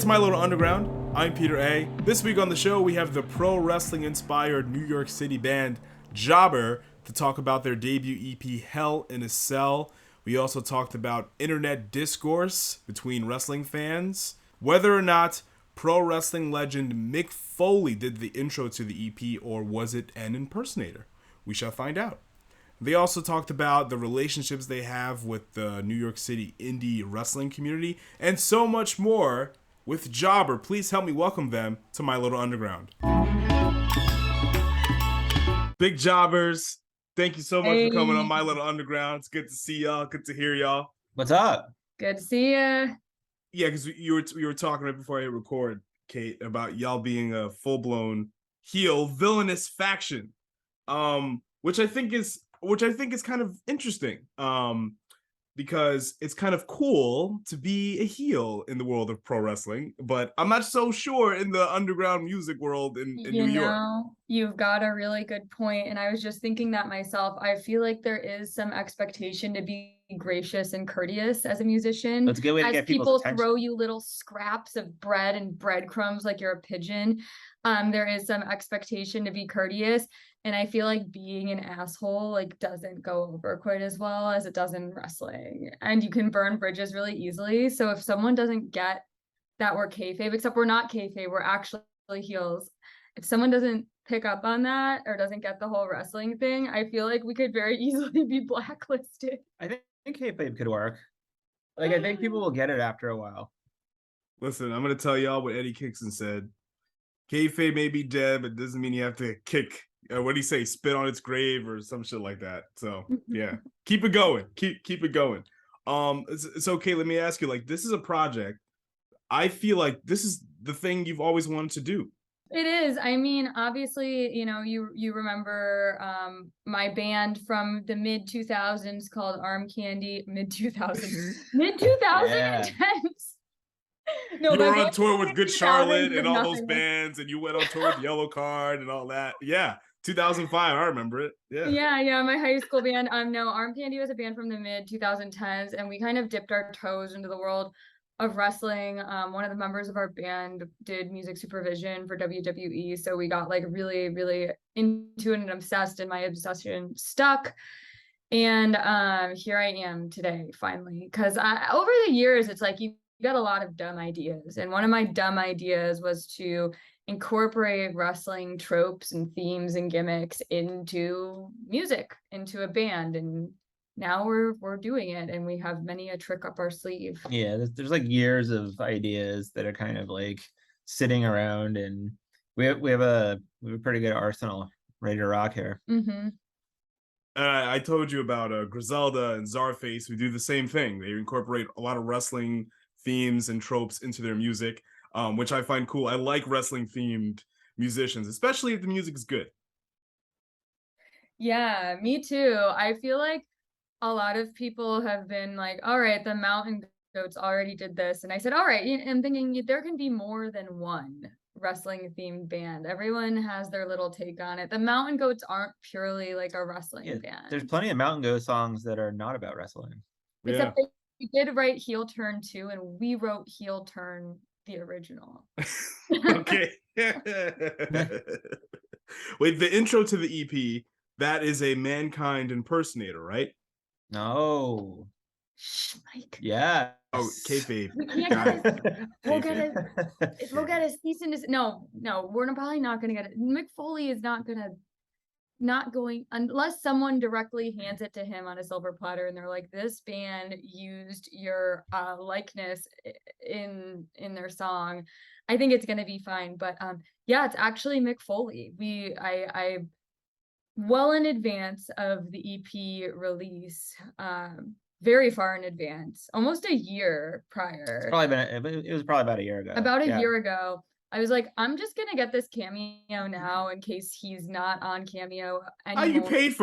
It's My Little Underground. I'm Peter A. This week on the show, we have the pro wrestling inspired New York City band Jobber to talk about their debut EP Hell in a Cell. We also talked about internet discourse between wrestling fans, whether or not pro wrestling legend Mick Foley did the intro to the EP, or was it an impersonator? We shall find out. They also talked about the relationships they have with the New York City indie wrestling community, and so much more with Jobber. Please help me welcome them to My Little Underground. Big Jobbers, thank you so much for coming on My Little Underground. It's good to see y'all. Good to hear y'all. What's up? Good to see ya. Yeah, because you were talking right before I hit record, Kate, about y'all being a full-blown heel villainous faction, which I think is kind of interesting, because it's kind of cool to be a heel in the world of pro wrestling, but I'm not so sure in the underground music world in New York. You've got a really good point, and I was just thinking that myself. I feel like there is some expectation to be gracious and courteous as a musician. That's a good way to get people's attention. Throw you little scraps of bread and breadcrumbs like you're a pigeon. There is some expectation to be courteous. And I feel like being an asshole doesn't go over quite as well as it does in wrestling. And you can burn bridges really easily. So if someone doesn't get that we're kayfabe, except we're not kayfabe, we're actually heels. If someone doesn't pick up on that or doesn't get the whole wrestling thing, I feel like we could very easily be blacklisted. I think kayfabe could work. I think people will get it after a while. Listen, I'm going to tell y'all what Eddie Kingston said. Kayfabe may be dead, but doesn't mean you have to kick. What do you say? Spit on its grave or some shit like that. So yeah, keep it going. Keep it going. It's okay. Let me ask you. This is a project. I feel like this is the thing you've always wanted to do. It is. I mean, obviously, you remember my band from the mid 2000s called Arm Candy. Mid 2000s. Mid 2010s. No, you were on tour with Good Charlotte and all those bands, and you went on tour with Yellow Card and all that. Yeah, 2005, I remember it. Yeah, my high school band. No, Arm Candy was a band from the mid 2010s, and we kind of dipped our toes into the world of wrestling. One of the members of our band did music supervision for WWE, so we got really, really into it and obsessed, and my obsession stuck. And here I am today, finally, because over the years, it's you got a lot of dumb ideas, and one of my dumb ideas was to incorporate wrestling tropes and themes and gimmicks into music, into a band, and now we're doing it, and we have many a trick up our sleeve. Yeah, there's years of ideas that are kind of sitting around, and we have a pretty good arsenal ready to rock here. Mm-hmm. I told you about Griselda and Czarface, who do the same thing. They incorporate a lot of wrestling themes and tropes into their music, which I find cool. I like wrestling themed musicians, especially if the music is good. Yeah, me too. I feel like a lot of people have been all right, the Mountain Goats already did this, and I said, all right, I'm thinking there can be more than one wrestling themed band. Everyone has their little take on it. The Mountain Goats aren't purely a wrestling band. There's plenty of Mountain Goat songs that are not about wrestling. Except we did write Heel Turn 2, and we wrote Heel Turn the original. Okay. Wait, the intro to the EP, that is a Mankind impersonator, right? No. Shh, Mike. Yeah. Oh, kayfabe. We'll get his cease and desist. No, we're probably not gonna get it. Mick Foley is not going unless someone directly hands it to him on a silver platter and they're like, this band used your likeness in their song. I think it's gonna be fine. But yeah, it's actually Mick Foley. I well in advance of the EP release, very far in advance, almost a year prior. It was probably about a year ago. About a year ago. I was like, I'm just gonna get this cameo now in case he's not on Cameo anymore. Oh, you paid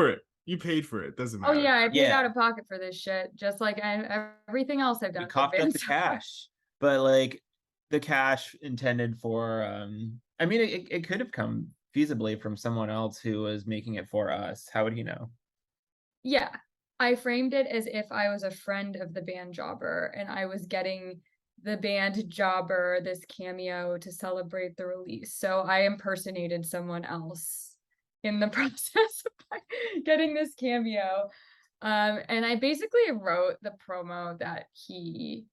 for it. Doesn't matter. Oh yeah, I paid out of pocket for this shit, just like everything else I've done. We coughed up the cash, but the cash intended for, I mean, it could have come feasibly from someone else who was making it for us. How would he know? Yeah, I framed it as if I was a friend of the band Jobber and I was getting the band Jobber this cameo to celebrate the release. So I impersonated someone else in the process of getting this cameo. And I basically wrote the promo that he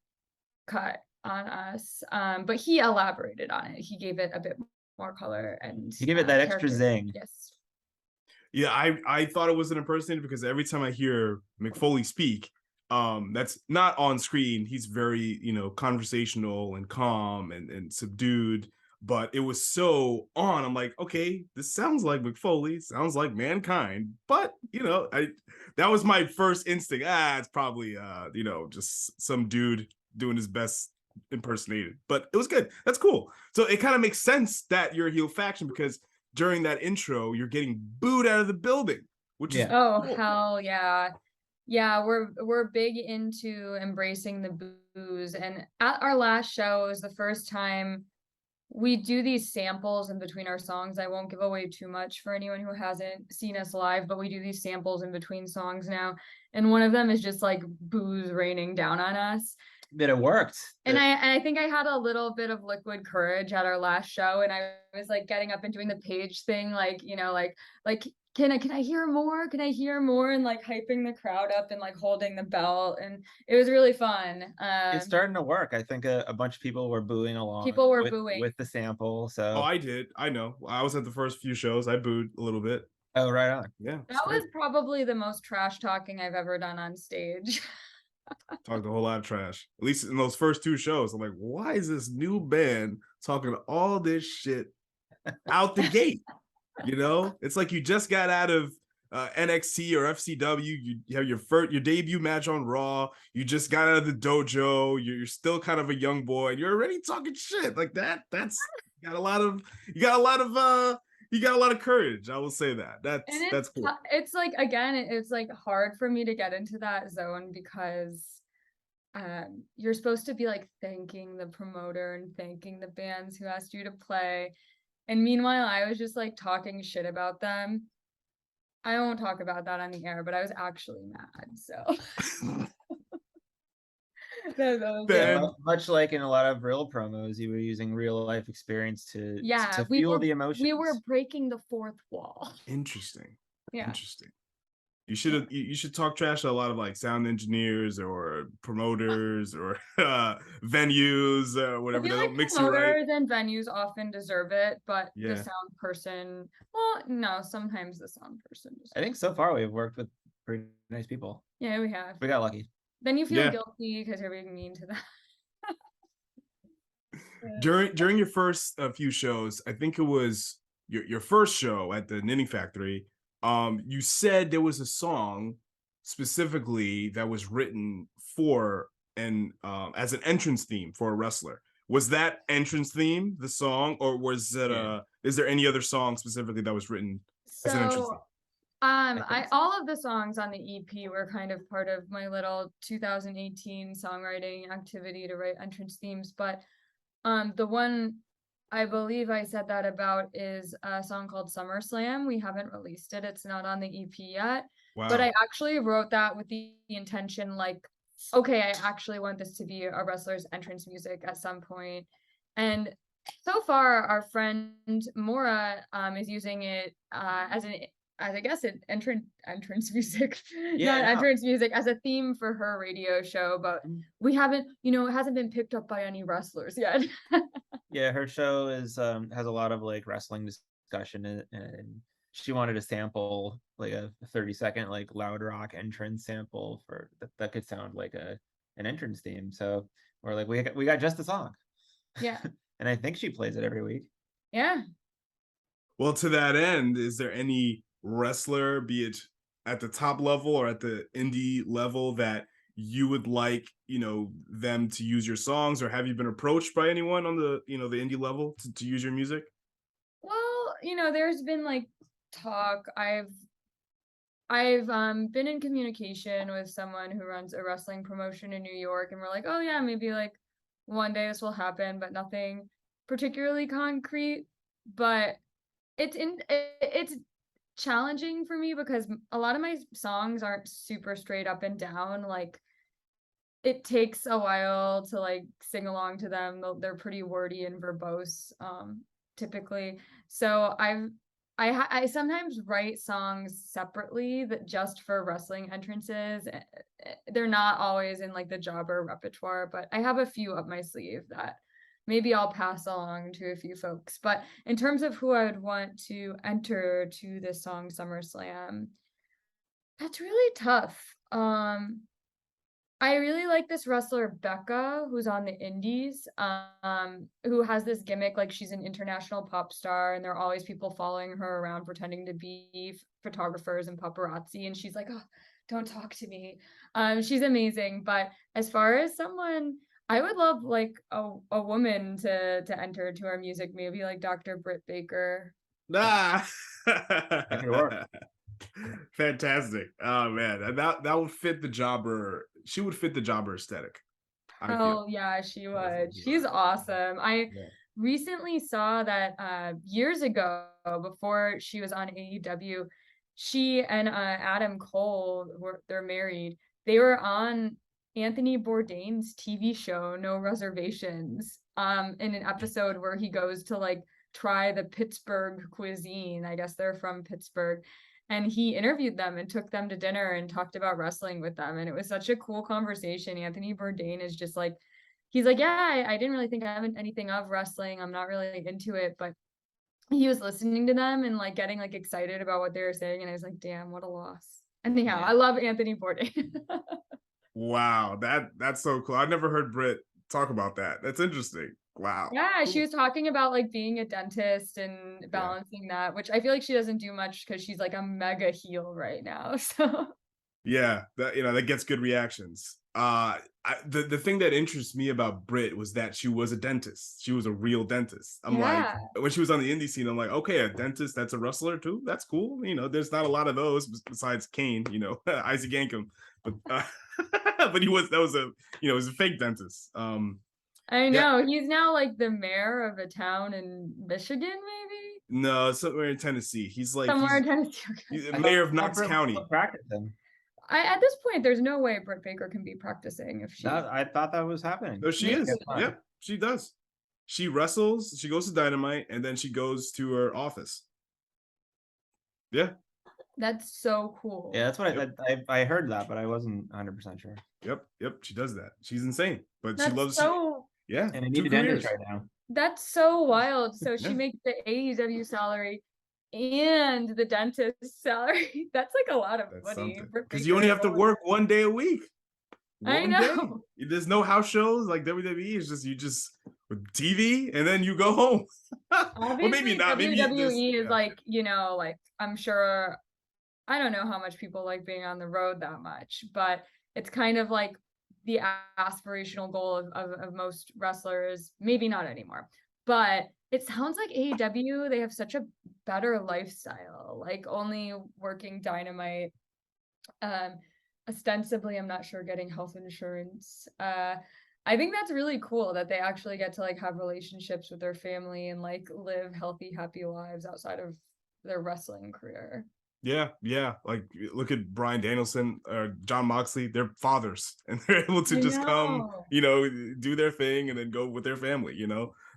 cut on us, but he elaborated on it. He gave it a bit more color and You give it that extra character. zing. Yes. Yeah, I thought it was an impersonator because every time I hear Mick Foley speak, that's not on screen. He's very, conversational and calm and subdued, but it was so on. I'm like, okay, this sounds like Mick Foley, sounds like Mankind, but that was my first instinct. It's probably just some dude doing his best impersonated, but it was good. That's cool. So it kind of makes sense that you're a heel faction because during that intro, you're getting booed out of the building, which is Oh, cool. hell yeah. Yeah, we're big into embracing the boos. And at our last show, it was the first time we do these samples in between our songs. I won't give away too much for anyone who hasn't seen us live, but we do these samples in between songs now. And one of them is just like boos raining down on us. That it worked. And I think I had a little bit of liquid courage at our last show, and I was like getting up and doing the page thing, like can I hear more? Can I hear more? And like hyping the crowd up and like holding the belt, and it was really fun. It's starting to work. I think a bunch of people were booing along. People were booing with the sample. So I did. I know. I was at the first few shows. I booed a little bit. Oh, right on. Yeah. That was probably the most trash talking I've ever done on stage. Talked a whole lot of trash. At least in those first two shows. I'm like, why is this new band talking all this shit out the gate? It's like you just got out of NXT or FCW. You have your debut match on Raw. You just got out of the dojo. You're still kind of a young boy, and you're already talking shit like that. That's you got a lot of courage. I will say that. That's cool. It's like, again, it's like hard for me to get into that zone because you're supposed to be like thanking the promoter and thanking the bands who asked you to play. And meanwhile, I was just like talking shit about them. I won't talk about that on the air, but I was actually mad. So much like in a lot of real promos, you were using real life experience to fuel the emotions. We were breaking the fourth wall. Interesting. Yeah. Interesting. You should talk trash to a lot of like sound engineers or promoters or venues or whatever. They don't mix you right. Promoters and venues often deserve it, but the sound person, well, no, sometimes the sound person. I think so far we've worked with pretty nice people. Yeah, we have. We got lucky. Then you feel guilty because you're being mean to them. During your first few shows, I think it was your first show at the Knitting Factory. You said there was a song specifically that was written for and as an entrance theme for a wrestler. Was that entrance theme the song, or was it is there any other song specifically that was written as an entrance theme? All of the songs on the EP were kind of part of my little 2018 songwriting activity to write entrance themes, but the one I believe I said that about is a song called SummerSlam. We haven't released it. It's not on the EP yet. Wow. But I actually wrote that with the intention, like, okay, I actually want this to be a wrestler's entrance music at some point. And so far, our friend Maura is using it as I guess an entrance music, entrance music as a theme for her radio show, but we haven't, it hasn't been picked up by any wrestlers yet. Yeah, her show is has a lot of like wrestling discussion, and she wanted to sample like a 30-second like loud rock entrance sample for that could sound like an entrance theme. So we're like, we got just the song. Yeah. And I think she plays it every week. Yeah. Well, to that end, is there any wrestler, be it at the top level or at the indie level, that you would like, them to use your songs, or have you been approached by anyone on the, the indie level to use your music? Well, there's been like talk. I've been in communication with someone who runs a wrestling promotion in New York, and we're like, oh yeah, maybe like one day this will happen, but nothing particularly concrete. But it's challenging for me because a lot of my songs aren't super straight up and down. Like, it takes a while to like sing along to them. They're pretty wordy and verbose, typically. So I sometimes write songs separately that just for wrestling entrances. They're not always in like the jobber repertoire, but I have a few up my sleeve that maybe I'll pass along to a few folks. But in terms of who I would want to enter to this song SummerSlam, that's really tough. I really like this wrestler Becca, who's on the indies, who has this gimmick like she's an international pop star, and there are always people following her around pretending to be photographers and paparazzi, and she's like, "Oh, don't talk to me." She's amazing, but as far as someone, I would love like a woman to enter to our music, maybe like Dr. Britt Baker. Ah. That could work. Fantastic. Oh man, that would fit the jobber. She would fit the jobber aesthetic. I feel. Oh yeah, she would. She's awesome. I Yeah. recently saw that years ago, before she was on AEW, she and Adam Cole they're married. They were on Anthony Bourdain's TV show No Reservations, in an episode where he goes to like try the Pittsburgh cuisine. I guess they're from Pittsburgh. And he interviewed them and took them to dinner and talked about wrestling with them. And it was such a cool conversation. Anthony Bourdain is just like, he's like, yeah, I didn't really think I have anything of wrestling. I'm not really into it, but he was listening to them and like getting like excited about what they were saying. And I was like, damn, what a loss. Anyhow, Yeah. I love Anthony Bourdain. Wow, that's so cool. I've never heard Britt talk about that. That's interesting. Wow. Yeah, she Cool. was talking about like being a dentist and balancing that, which I feel like she doesn't do much because she's like a mega heel right now. So Yeah, that gets good reactions. The thing that interests me about Britt was that she was a dentist. She was a real dentist. I'm like, yeah. when she was on the indie scene, I'm like, okay, a dentist that's a wrestler too. That's cool. There's not a lot of those besides Kane. Isaac Yankem, but but he was he was a fake dentist. I Yeah, know. He's now like the mayor of a town in Michigan, maybe? no, somewhere in Tennessee. He's Somewhere in Tennessee. he's Okay. the mayor of Knox County. Practicing. At this point, there's no way Britt Baker can be practicing if she. I thought that was happening. No, she Maybe. is. Yep, she does. She wrestles. She goes to Dynamite, and then she goes to her office. Yeah. That's so cool. Yeah, that's what I heard that, but I wasn't 100% sure. Yep. She does that. She's insane, but That's she loves. so. Yeah. And I need a dentist right now. That's so wild. So she Yeah. makes the AEW salary and the dentist salary. That's like a lot of That's money. something. Britt Because you Baker only have to alone. work 1 day a week. I One know. day. There's no house shows like WWE. It's just you with TV, and then you go home. Well, maybe Obviously, not. Maybe WWE is yeah. like, like I'm sure, I don't know how much people like being on the road that much, but it's kind of like the aspirational goal of most wrestlers. Maybe not anymore, but it sounds like AEW, they have such a better lifestyle, like only working Dynamite. Ostensibly, I'm not sure, getting health insurance. I think that's really cool that they actually get to like have relationships with their family and like live healthy, happy lives outside of their wrestling career. Yeah. Like look at Bryan Danielson or John Moxley. They're fathers, and they're able to just come, do their thing, and then go with their family. You're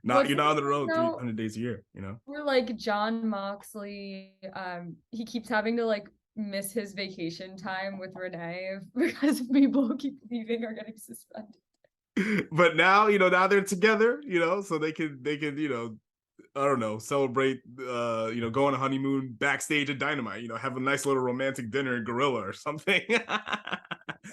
not on the road 300 days a year. We're like John Moxley. He keeps having to like miss his vacation time with Renee because people keep leaving or getting suspended. But now they're together, so they can I don't know, celebrate go on a honeymoon backstage at Dynamite, have a nice little romantic dinner in Gorilla or something.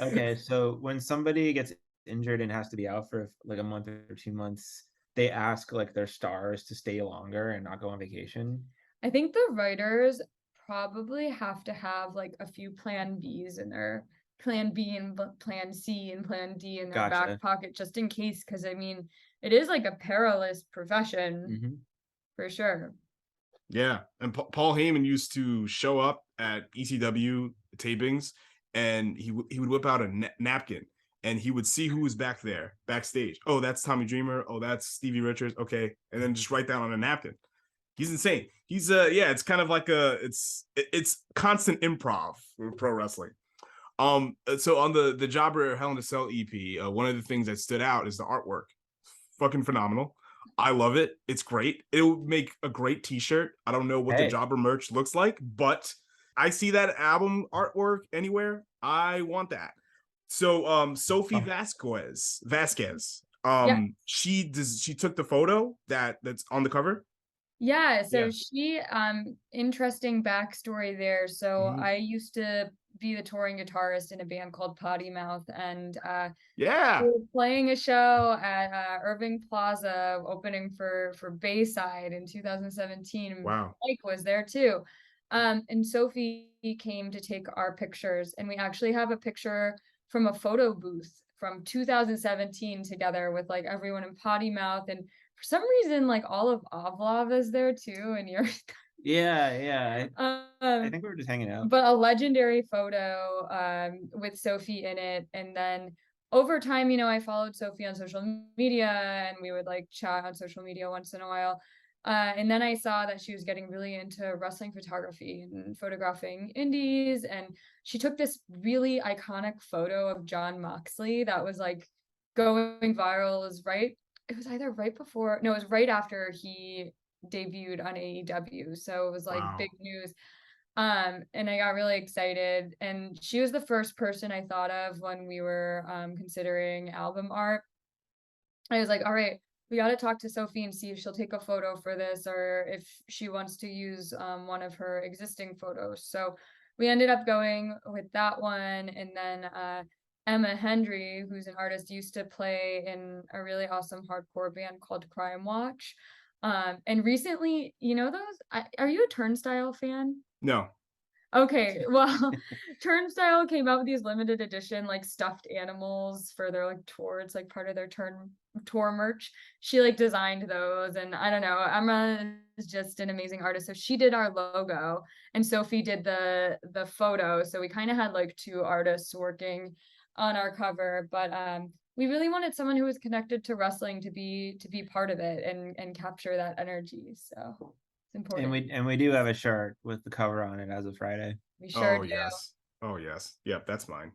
Okay, so when somebody gets injured and has to be out for like a month or 2 months, they ask like their stars to stay longer and not go on vacation. I think the writers probably have to have like a few plan Bs in their plan B and plan C and plan D in their back pocket just in case, because I mean it is like a perilous profession for sure. Yeah, and Paul Heyman used to show up at ECW tapings, and he would whip out a napkin, and he would see who was backstage. Oh, that's Tommy Dreamer. Oh, that's Stevie Richards. Okay, and then just write down on a napkin. He's insane. He's it's kind of like it's constant improv with pro wrestling. So on the Jobber Hell in a Cell EP, one of the things that stood out is the artwork. Fucking phenomenal. I love it. It's great. It would make a great t-shirt. I don't know what the Hey. Jobber merch looks like, but I see that album artwork anywhere. I want that. So Sophie Vasquez. Yeah. She took the photo that's on the cover. Yeah, so Yeah. she interesting backstory there. So Mhm. I used to be the touring guitarist in a band called Potty Mouth, and we Yeah. were playing a show at Irving Plaza, opening for Bayside in 2017. Wow. Mike was there too. And Sophie came to take our pictures, and we actually have a picture from a photo booth from 2017 together with like everyone in Potty Mouth, and for some reason like all of Avlov is there too, and you're Yeah. I um think we were just hanging out. but a legendary photo with Sophie in it. And then over time, I followed Sophie on social media, and we would like chat on social media once in a while. And then I saw that she was getting really into wrestling photography and photographing indies. And she took this really iconic photo of John Moxley that was like going viral. It was either right before, no, it was right after he debuted on AEW. So it was like Wow. big news. And I got really excited. And she was the first person I thought of when we were considering album art. I was like, all right, we got to talk to Sophie and see if she'll take a photo for this, or if she wants to use one of her existing photos. So we ended up going with that one. And then Emma Hendry, who's an artist, used to play in a really awesome hardcore band called Crime Watch. And recently, are you a Turnstile fan? No. Okay, well, Turnstile came out with these limited edition like stuffed animals for their like tour. It's like part of their tour merch. She like designed those, and I don't know. Emma is just an amazing artist. So she did our logo, and Sophie did the photo. So we kind of had like two artists working on our cover, but we really wanted someone who was connected to wrestling to be part of it and capture that energy. So it's important. And we do have a shirt with the cover on it as of Friday. We sure Oh do. yes. Oh yes. Yep, that's mine.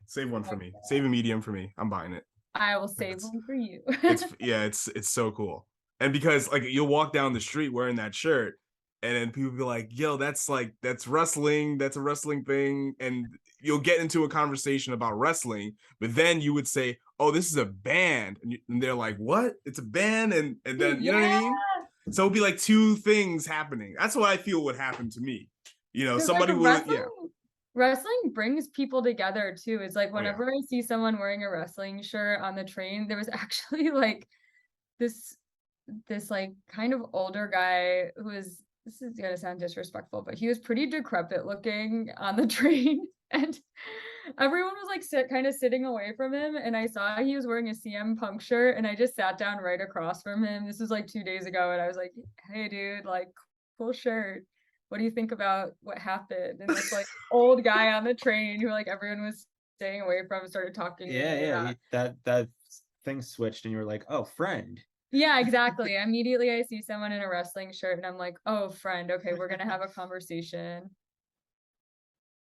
Save one for me. Save a medium for me. I'm buying it. I will save It's one for you. it's so cool. And because like you'll walk down the street wearing that shirt, and then people be like, yo, that's wrestling, that's a wrestling thing. And you'll get into a conversation about wrestling, but then you would say, oh, this is a band. And they're like, what? It's a band? And then you know what I mean? So it'll be like two things happening. That's what I feel would happen to me. Somebody would, yeah. Wrestling brings people together too. It's like Oh, yeah. whenever I see someone wearing a wrestling shirt on the train, there was actually like this like kind of older guy who was, this is gonna sound disrespectful, but he was pretty decrepit looking on the train, and everyone was like kind of sitting away from him, and I saw he was wearing a CM Punk shirt, and I just sat down right across from him. This was like 2 days ago, and I was like, hey dude, like cool shirt. What do you think about what happened? And this like old guy on the train who like everyone was staying away from started talking to me Yeah. about. That thing switched, and you were like, oh, friend. Yeah, exactly. Immediately I see someone in a wrestling shirt and I'm like, oh, friend, okay, we're gonna have a conversation.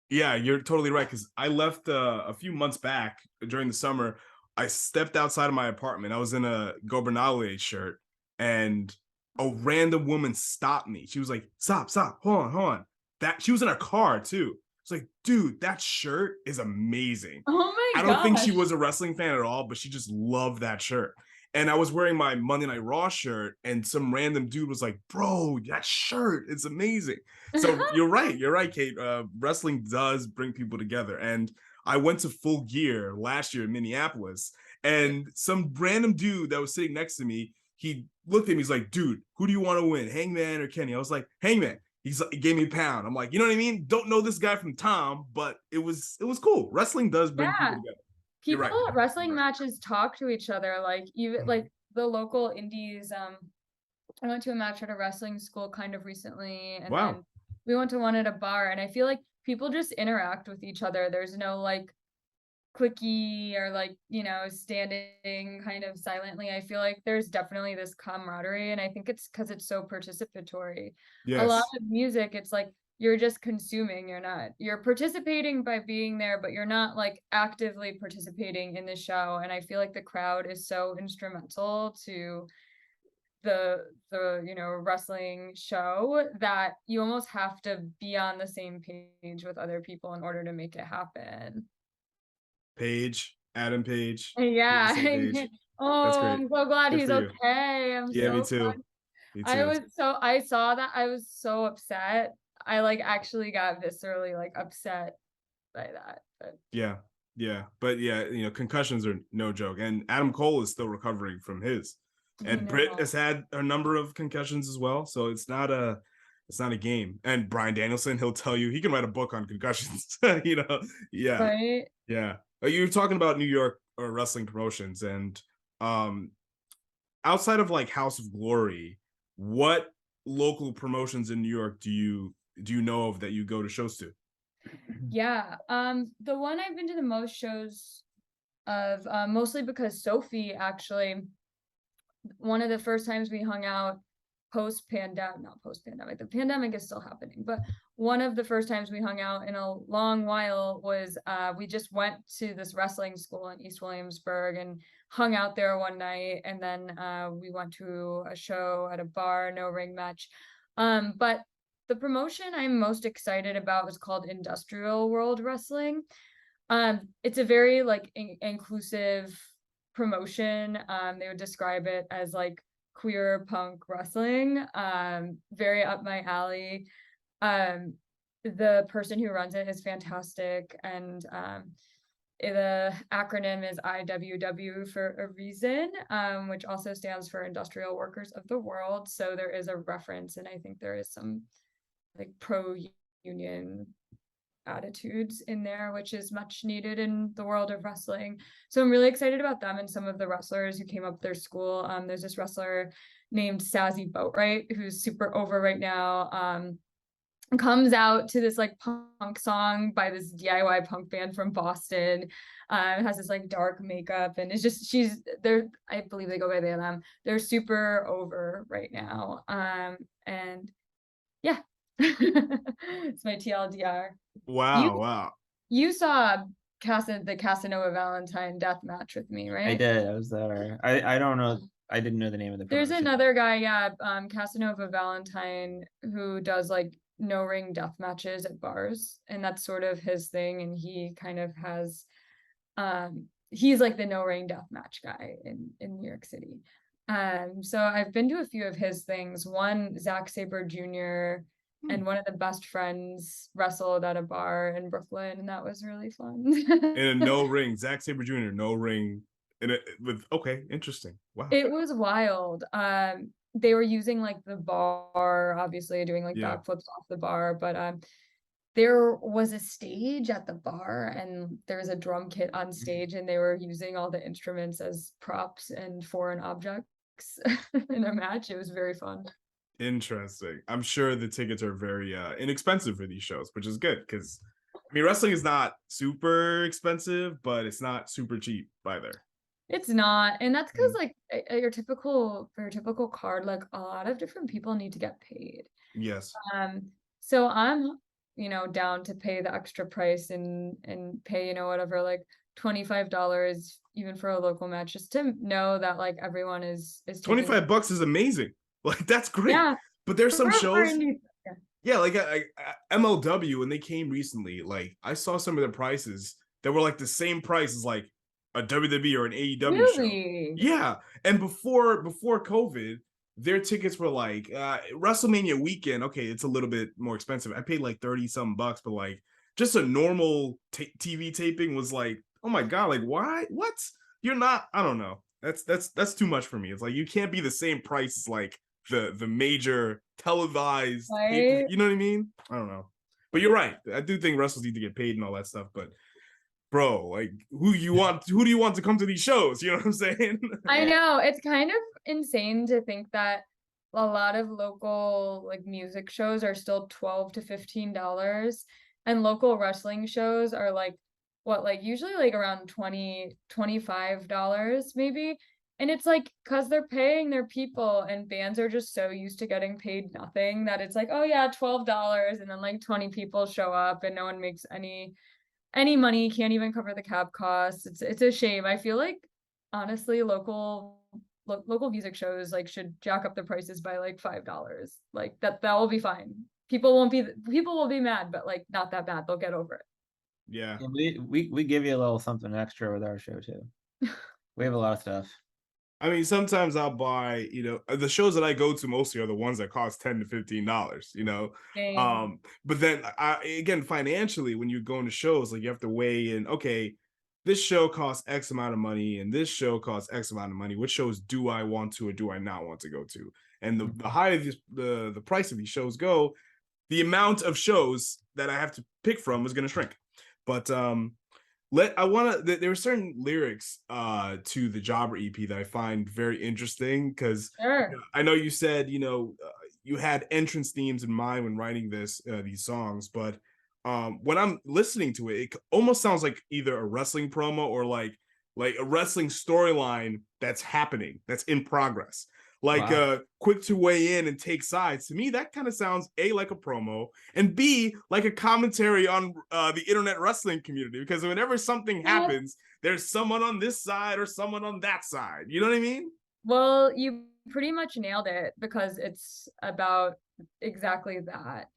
Yeah, you're totally right. Because I left a few months back during the summer. I stepped outside of my apartment. I was in a Gobernale shirt, and a random woman stopped me. She was like, "Stop, hold on." That she was in her car too. It's like, dude, that shirt is amazing. Oh my I don't think she gosh. was a wrestling fan at all, but she just loved that shirt. And I was wearing my Monday Night Raw shirt, and some random dude was like, "Bro, that shirt, it's amazing." So you're right, Kate. Wrestling does bring people together. And I went to Full Gear last year in Minneapolis, and some random dude that was sitting next to me, he looked at me. He's like, "Dude, who do you want to win, Hangman or Kenny?" I was like, "Hangman." He gave me a pound. I'm like, you know what I mean? Don't know this guy from Tom, but it was cool. Wrestling does bring people Yeah. together. You're People right. at wrestling matches talk to each other, like even like the local indies. I went to a match at a wrestling school kind of recently, and Wow. then we went to one at a bar, and I feel like people just interact with each other. There's no like clicky or like, standing kind of silently. I feel like there's definitely this camaraderie, and I think it's because it's so participatory. A lot Yes. of music, it's like you're just consuming. You're participating by being there, but you're not like actively participating in the show. And I feel like the crowd is so instrumental to the wrestling show that you almost have to be on the same page with other people in order to make it happen. Adam Page. Yeah. That's Oh, great. I'm so glad Good he's for you. okay. I'm Yeah, so me too. glad. Me too. I saw that. I was so upset. I like actually got viscerally like upset by that. But Yeah. But yeah, concussions are no joke. And Adam Cole is still recovering from his. I And Britt know. has had a number of concussions as well. So it's not a game. And Bryan Danielson, he'll tell you he can write a book on concussions. Yeah. Right? Yeah. You're talking about New York or wrestling promotions, and outside of like House of Glory, what local promotions in New York do you know of that you go to shows to? Yeah. The one I've been to the most shows of, mostly because Sophie actually, one of the first times we hung out not post-pandemic, the pandemic is still happening, but one of the first times we hung out in a long while was we just went to this wrestling school in East Williamsburg and hung out there one night, and then we went to a show at a bar, no ring match. But the promotion I'm most excited about is called Industrial World Wrestling. It's a very like inclusive promotion. They would describe it as like queer punk wrestling. Very up my alley. The person who runs it is fantastic, and the acronym is IWW for a reason, which also stands for Industrial Workers of the World. So there is a reference, and I think there is some like pro-union attitudes in there, which is much needed in the world of wrestling. So I'm really excited about them and some of the wrestlers who came up their school. There's this wrestler named Sazzy Boatwright who's super over right now. Comes out to this like punk song by this DIY punk band from Boston. Has this like dark makeup, and it's just I believe they go by they them. They're super over right now. And yeah. It's my TLDR. Wow. You saw the Casanova Valentine death match with me, right? I did. I was there. I don't know. I didn't know the name of the There's promotion. another guy, Casanova Valentine, who does like no ring death matches at bars, and that's sort of his thing. And he kind of has, he's like the no ring death match guy in New York City. So I've been to a few of his things. One, Zack Sabre Jr. and one of the best friends wrestled at a bar in Brooklyn, and that was really fun. In a no ring, Zack Sabre Jr. no ring, okay, interesting. Wow. It was wild. They were using like the bar, obviously doing like backflips off the bar, but there was a stage at the bar, and there was a drum kit on stage, and they were using all the instruments as props and foreign objects in a match. It was very fun. Interesting. I'm sure the tickets are very inexpensive for these shows, which is good because I mean wrestling is not super expensive, but it's not super cheap either. It's not, and that's because like your typical card, like a lot of different people need to get paid. Yes. So I'm down to pay the extra price and pay whatever, like $25 even for a local match, just to know that like everyone is $25 is amazing. Like that's great. Yeah. But there's some shows. Yeah, like MLW, when they came recently, like I saw some of the prices that were like the same price as like a WWE or an AEW show. Yeah. And before COVID, their tickets were like WrestleMania weekend. Okay, it's a little bit more expensive. I paid like 30 some bucks, but like just a normal TV taping was like, oh my God, like why? What? You're not, I don't know. That's too much for me. It's like you can't be the same price as like the major televised, right? You know what I mean? I don't know. But you're right. I do think wrestlers need to get paid and all that stuff, but bro, like who do you want to come to these shows? You know what I'm saying? I know, it's kind of insane to think that a lot of local like music shows are still $12 to $15, and local wrestling shows are like what, like usually like around $20, $25 maybe. And it's like, because they're paying their people, and bands are just so used to getting paid nothing that it's like, oh yeah, $12, and then like 20 people show up and no one makes any money, can't even cover the cab costs. It's a shame. I feel like honestly local music shows like should jack up the prices by like $5. Like that will be fine. People will be mad, but like not that bad. They'll get over it. Yeah. And we give you a little something extra with our show too. We have a lot of stuff. I mean, sometimes I'll buy, the shows that I go to mostly are the ones that cost $10 to $15, Same. But then again, financially, when you're going to shows, like you have to weigh in, okay, this show costs X amount of money and this show costs X amount of money. Which shows do I want to or do I not want to go to? And the higher the price of these shows go, the amount of shows that I have to pick from is going to shrink. But there are certain lyrics to the Jobber EP that I find very interesting because Sure. I know you said you had entrance themes in mind when writing these songs, but when I'm listening to it almost sounds like either a wrestling promo or like a wrestling storyline that's happening, that's in progress. Like Wow. quick to weigh in and take sides. To me, that kind of sounds A, like a promo, and B, like a commentary on the internet wrestling community. Because whenever something happens, there's someone on this side or someone on that side. You know what I mean? Well, you pretty much nailed it because it's about exactly that.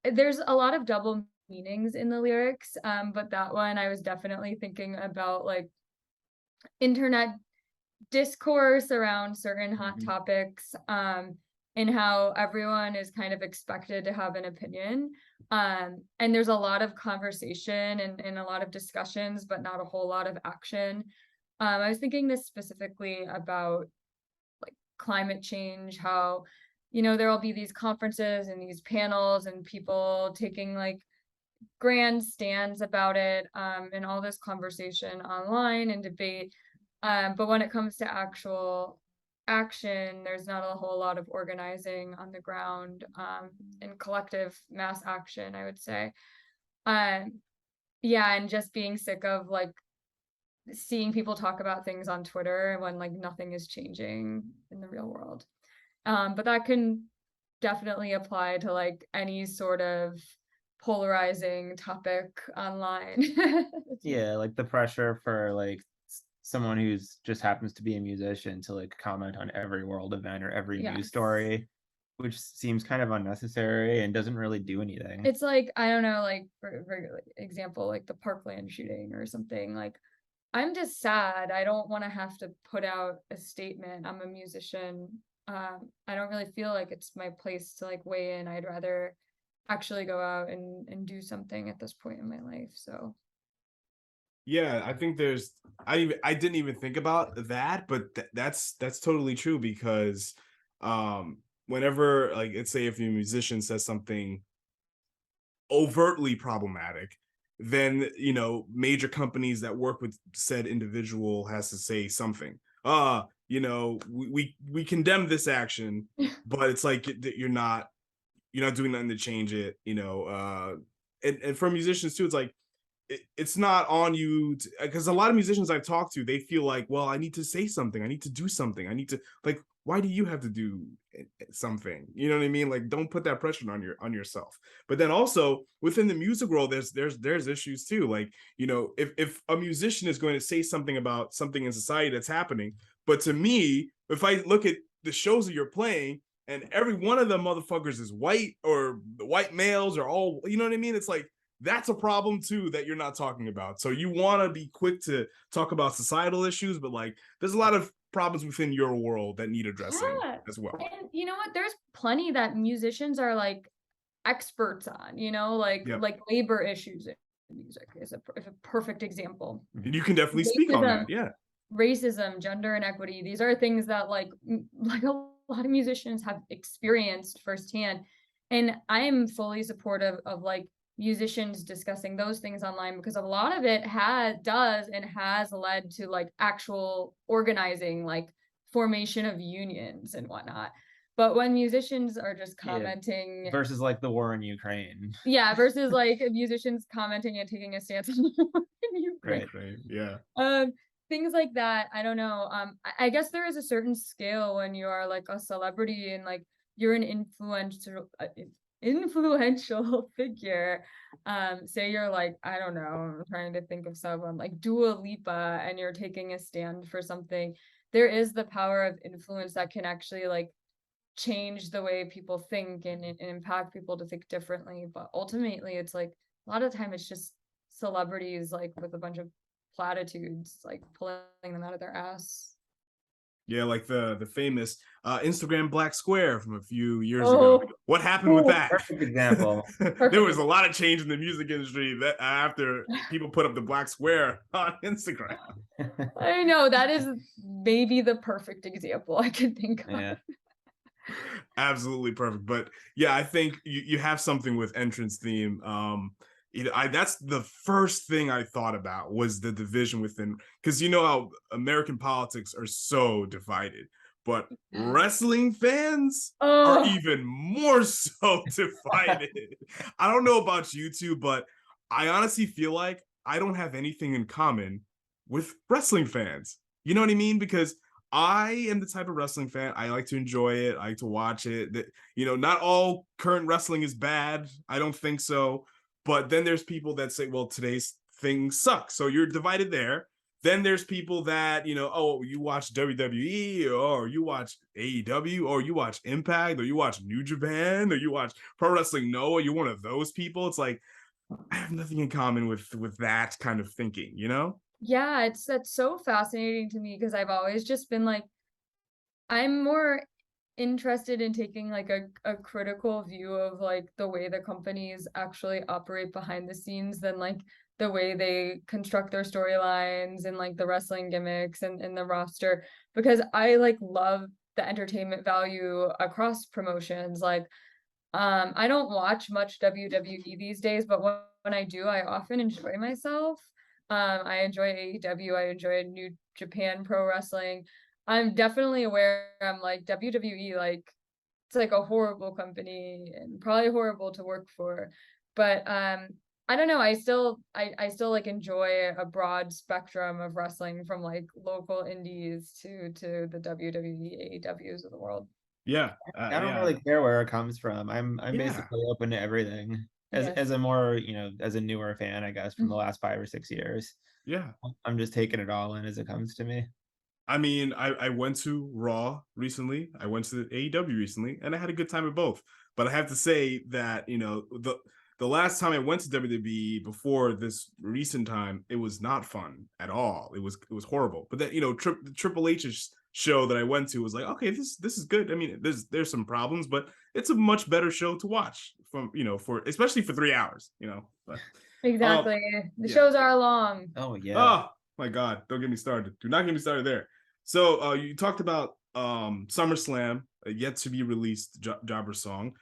There's a lot of double meanings in the lyrics, but that one I was definitely thinking about like internet discourse around certain hot topics, and how everyone is kind of expected to have an opinion. And there's a lot of conversation and a lot of discussions, but not a whole lot of action. I was thinking this specifically about like climate change, how, there will be these conferences and these panels and people taking like grand stands about it, and all this conversation online and debate. But when it comes to actual action, there's not a whole lot of organizing on the ground, and collective mass action, I would say. Yeah, and just being sick of like seeing people talk about things on Twitter when like nothing is changing in the real world. But that can definitely apply to like any sort of polarizing topic online. Yeah, like the pressure for like someone who's just happens to be a musician to like comment on every world event or every news story, which seems kind of unnecessary and doesn't really do anything. It's like, I don't know, like for example, like the Parkland shooting or something. Like, I'm just sad. I don't want to have to put out a statement. I'm a musician. I don't really feel like it's my place to like weigh in. I'd rather actually go out and do something at this point in my life. So yeah, I think I didn't even think about that, but that's totally true because whenever, like, let's say if a musician says something overtly problematic, then major companies that work with said individual has to say something. We condemn this action, but it's like you're not doing nothing to change it. And for musicians too, it's like it's not on you, because a lot of musicians I've talked to, they feel like, well, I need to say something, I need to do something, I need to, like, why do you have to do something? You know what I mean? Like, don't put that pressure on yourself. But then also within the music world, there's issues too. Like, if a musician is going to say something about something in society that's happening, but to me, if I look at the shows that you're playing and every one of them motherfuckers is white, or the white males are all, you know what I mean? It's like, that's a problem too that you're not talking about. So you want to be quick to talk about societal issues, but like there's a lot of problems within your world that need addressing as well. And you know what? There's plenty that musicians are like experts on, like labor issues in music is a perfect example. You can definitely speak on that. Yeah. Racism, gender inequity, these are things that like a lot of musicians have experienced firsthand. And I am fully supportive of like musicians discussing those things online, because a lot of it has led to like actual organizing, like formation of unions and whatnot. But when musicians are just commenting, versus like the war in Ukraine, versus like musicians commenting and taking a stance on the war in Ukraine, right. Yeah. things like that. I don't know. I guess there is a certain scale when you are like a celebrity and like you're an influential figure. Say you're like, I don't know, I'm trying to think of someone like Dua Lipa and you're taking a stand for something. There is the power of influence that can actually like change the way people think and impact people to think differently. But ultimately, it's like a lot of time it's just celebrities like with a bunch of platitudes, like pulling them out of their ass. Yeah, like the famous Instagram black square from a few years Oh, ago. What happened with that? Perfect example. There was a lot of change in the music industry that after people put up the black square on Instagram. I know that is maybe the perfect example I could think of. Yeah. Absolutely perfect. But yeah, I think you have something with entrance theme. That's the first thing I thought about was the division within, because you know how American politics are so divided, but wrestling fans are Oh, even more so divided. I don't know about you two, but I honestly feel like I don't have anything in common with wrestling fans. You know what I mean? Because I am the type of wrestling fan. I like to enjoy it. I like to watch it. Not all current wrestling is bad. I don't think so. But then there's people that say, well, today's thing sucks. So you're divided there. Then there's people that, oh, you watch WWE or you watch AEW or you watch Impact or you watch New Japan or you watch Pro Wrestling Noah. You're one of those people. It's like, I have nothing in common with that kind of thinking, yeah, that's so fascinating to me because I've always just been like, I'm more interested in taking like a critical view of like the way the companies actually operate behind the scenes than like the way they construct their storylines and like the wrestling gimmicks and the roster, because I like love the entertainment value across promotions. Like I don't watch much WWE these days, but when I do, I often enjoy myself. I enjoy AEW, I enjoy New Japan Pro Wrestling. I'm definitely aware I'm like WWE, like it's like a horrible company and probably horrible to work for. But I don't know, I still like enjoy a broad spectrum of wrestling from like local indies to the WWE, AEWs of the world. Yeah. I don't Yeah. really care where it comes from. I'm Yeah. basically open to everything. As Yes. as a more, as a newer fan, I guess, from the last 5 or 6 years. Yeah. I'm just taking it all in as it comes to me. I mean, I went to Raw recently. I went to AEW recently, and I had a good time at both. But I have to say that the last time I went to WWE before this recent time, it was not fun at all. It was horrible. But then Triple H's show that I went to was like, okay, this is good. I mean, there's some problems, but it's a much better show to watch for especially for 3 hours. But Exactly. The yeah. shows are long. Oh yeah. Oh my God, don't get me started. Do not get me started there. So you talked about SummerSlam, yet to be released Jobber song.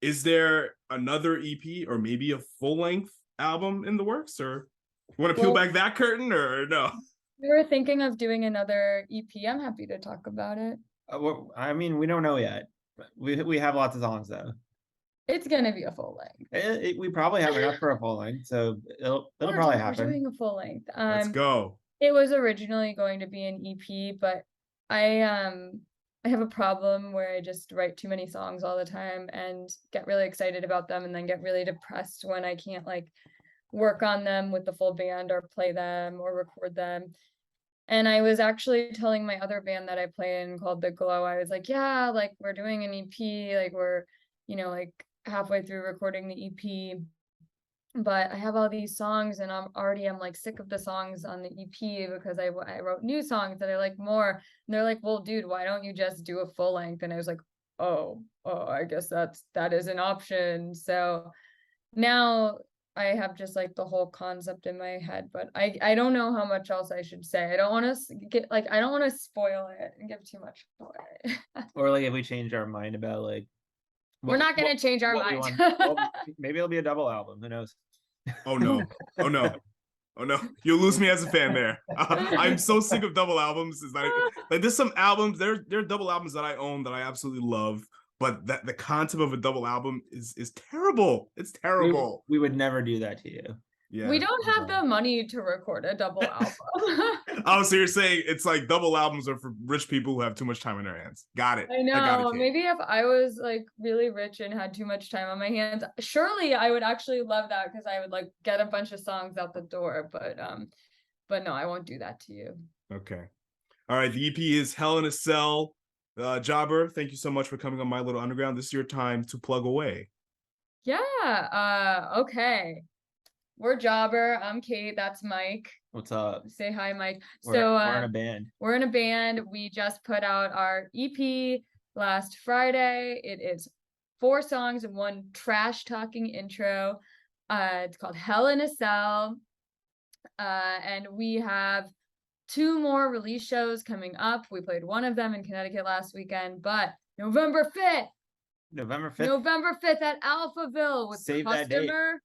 Is there another EP or maybe a full-length album in the works, or you want to peel back that curtain, or no? We were thinking of doing another EP. I'm happy to talk about it. I mean, we don't know yet. We have lots of songs though. It's gonna be a full length. We probably have enough for a full length, so it'll We're probably we're happen. doing a full length. Let's go. It was originally going to be an EP, but I have a problem where I just write too many songs all the time and get really excited about them and then get really depressed when I can't like work on them with the full band or play them or record them. And I was actually telling my other band that I play in called The Glow, I was like, yeah, like we're doing an EP, like we're, like halfway through recording the EP, but I have all these songs and I'm like sick of the songs on the EP because I wrote new songs that I like more. And they're like, well, dude, why don't you just do a full length? And I was like, oh, I guess that is an option. So now I have just like the whole concept in my head, but I don't know how much else I should say. I don't want to I don't want to spoil it and give too much away. Or like if we change our mind about like We're not going to change our mind. Well, maybe it'll be a double album. Who knows? Oh no! Oh no! Oh no! You'll lose me as a fan there. I'm so sick of double albums. Is that like there's some albums there are double albums that I own that I absolutely love, but that the concept of a double album is terrible. It's terrible. We would never do that to you. Yeah. We don't have Okay. the money to record a double album. Oh, so you're saying it's like double albums are for rich people who have too much time in their hands. Got it. I got it, know. Kate. Maybe if I was like really rich and had too much time on my hands, surely I would actually love that because I would like get a bunch of songs out the door. But no, I won't do that to you. Okay. All right. The EP is Hell in a Cell. Jobber, thank you so much for coming on My Little Underground. This is your time to plug away. Yeah. Okay. We're Jobber. I'm Kate. That's Mike. What's up? Say hi, Mike. We're in a band. We're in a band. We just put out our EP last Friday. It is 4 songs and 1 trash talking intro. It's called Hell in a Cell. And we have 2 more release shows coming up. We played one of them in Connecticut last weekend, but November 5th at Alphaville with Save that date. Customer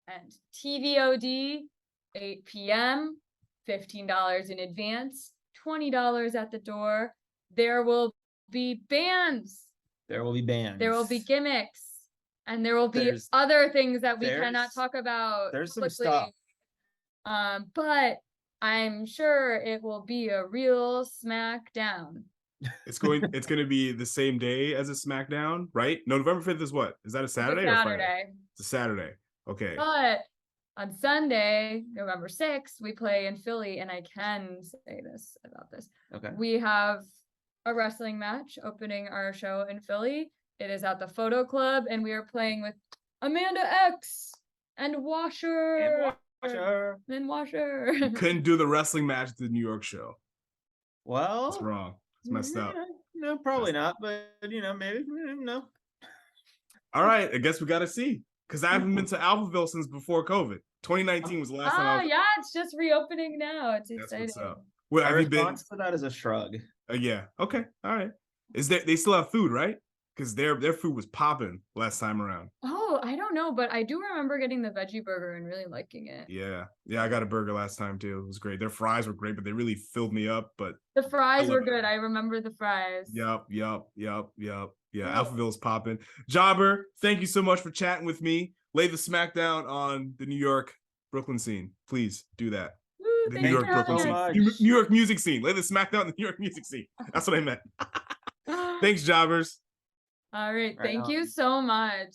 and TVOD, 8 p.m., $15 in advance, $20 at the door. There will be bands. There will be bands. There will be gimmicks. And there will be There's- other things that we cannot talk about There's some publicly. stuff. But I'm sure it will be a real smackdown. It's going to be the same day as a SmackDown, right? No, November 5th is what? Is that a Saturday or Friday? It's a Saturday. Okay. But on Sunday, November 6th, we play in Philly, and I can say this about this. Okay. We have a wrestling match opening our show in Philly. It is at the Photo Club, and we are playing with Amanda X and Washer. And Washer. Couldn't do the wrestling match at the New York show. Well, That's wrong. It's messed up. No, probably not. But maybe no. All right, I guess we got to see. Because I haven't been to Alphaville since before COVID. 2019 was the last time I was. Yeah, it's just reopening now. It's That's exciting. what's up. Well, My have you been? response to that is a shrug. Yeah. Okay. All right. Is there? They still have food, right? Because their food was popping last time around. Oh, I don't know, but I do remember getting the veggie burger and really liking it. Yeah. I got a burger last time too. It was great. Their fries were great, but they really filled me up. But the fries were it. good. I remember the fries. Yup. Yeah, Alphaville's popping. Jobber, thank you so much for chatting with me. Lay the smackdown on the New York, Brooklyn scene. Please do that. Woo, The thanks New for York, Brooklyn having scene. us. New York music scene. Lay the smackdown on the New York music scene. That's what I meant. Thanks, Jobbers. All right. Right Thank on. you so much.